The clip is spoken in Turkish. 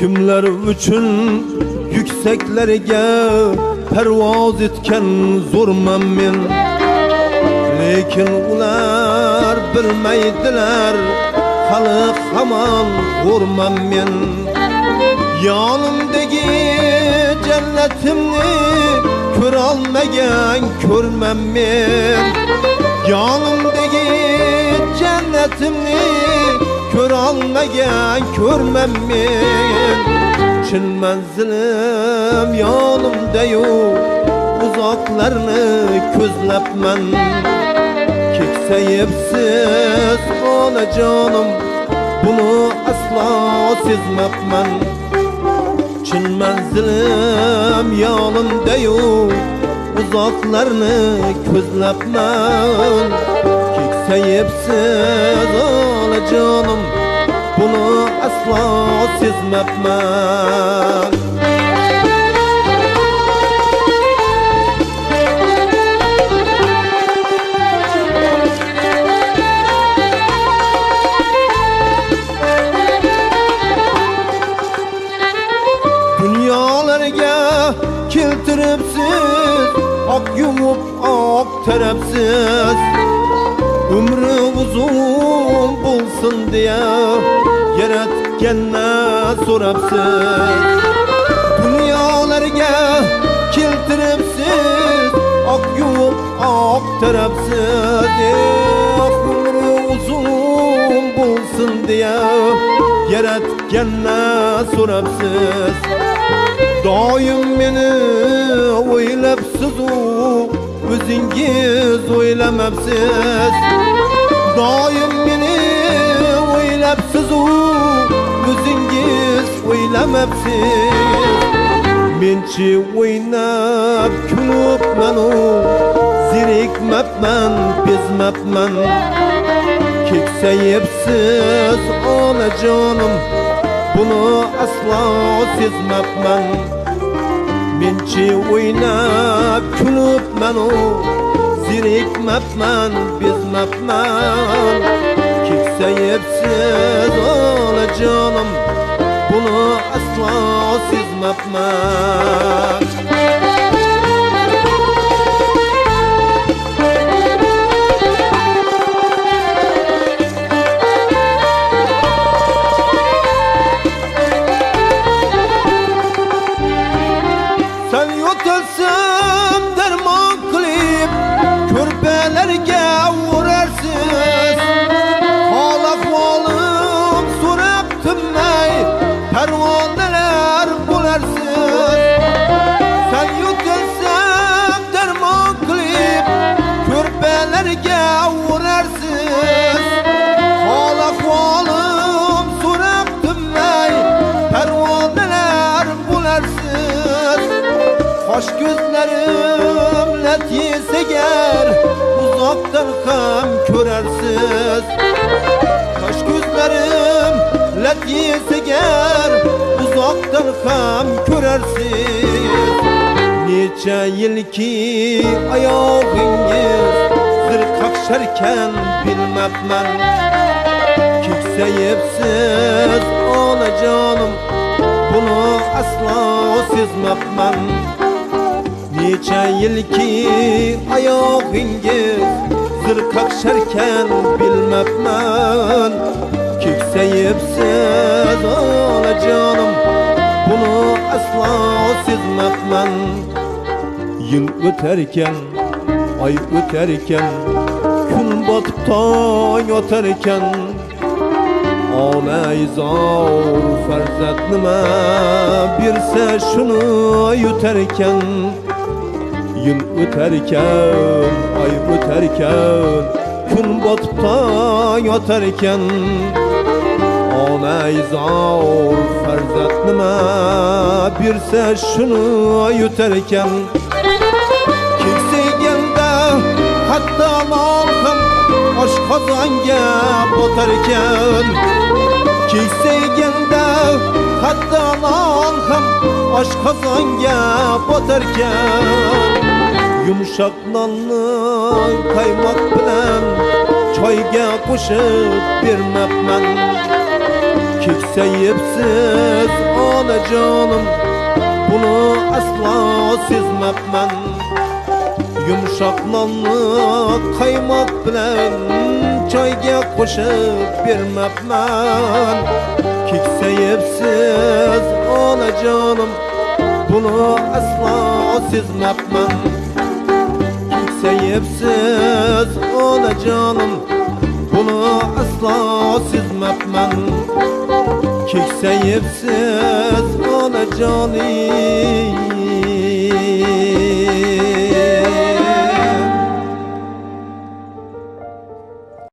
Kimler üçün yükseklerge pervaz etken zorman men. Lekin ular bilmeydiler, halık haman gorman men. Yanımdaki cennetimni kör almagan körmem men. Yanımdaki cennetimni kör almagan körmem men. Çin menzilim yanımda yok, uzaklarını közlepmen. Kekseyipsiz onacanım, bunu asla sezmepmen. Çin menzilim yanımda yok, uzaklarını közlepmen. Kekseyipsiz onacanım, bunu asla sezmepmen. Dünyalarga keltiripsiz, ak yumup ak terepsiz. Ömrü uzun bulsun diye yaratganna so'rabsiz. Dunyolarga keltiripsiz, ak yumup ak terepsiz. Ömrü uzun bulsun diye yaratganna so'rabsiz. Doim meni o'ylabsiz, o'zingiz o'ylamabsiz. Doim meni o'ylabsiz, o'zingiz o'ylamabsiz. Menchi o'ynab kulibman, zerikmabman, bezmabman. Keksayipsiz onajonim, bunu asla sezmabman. Menchi o'ynab kulibman, zerikmabman, bezmabman. Keksayipsiz onajonim, bunu asla sezmabman. Sen yo'talsam derman qilib, ko'rpalarga urarsiz. Hol ahvolim so'rab tinmay, parvonalar bo'larsiz. Sen yo'talsam derman qilib, ko'rpalarga urarsiz. Hol ahvolim so'rab tinmay, parvonalar bo'larsiz. Qosh gözlerim lat yesegar, uzaktan ham ko'rarsiz. Qosh gözlerim lat yesegar, uzaktan ham ko'rarsiz. Necha yilki oyog'ingiz zirqaqsharkan bilmabman. Keksayipsiz onajonim, bunu asla sezmabman. Necha yilki oyog'ingiz zirqaqsharkan bilmabman. Keksayipsiz onajonim, bunu asla sezmabman. Yıl o'tarkan, ay o'tarkan, kun botib tong otarkan. Onayzor farzand nima bersa shuni yutarkan. Yıl o'tarkan, ay o'tarkan, kun botib tong otarkan. Onayzor farzand nima bersa shuni yutarkan. Keksayganda hatto mol ham oshqozonga botarkan. Keksayganda hatto mol ham oshqozonga botarkan. Yumshoq nonni qaymoq bilan choyga qo'shib bermabman. Kekseyipsiz onacanım, bunu asla sezmepmen. Yumuşak nonny qaymak bilen çayga qo'shib bermepmen. Kekseyipsiz onacanım, bunu asla sezmepmen. Kekseyipsiz onacanım, bunu asla sezmepmen. Kekseyipsiz onacanim.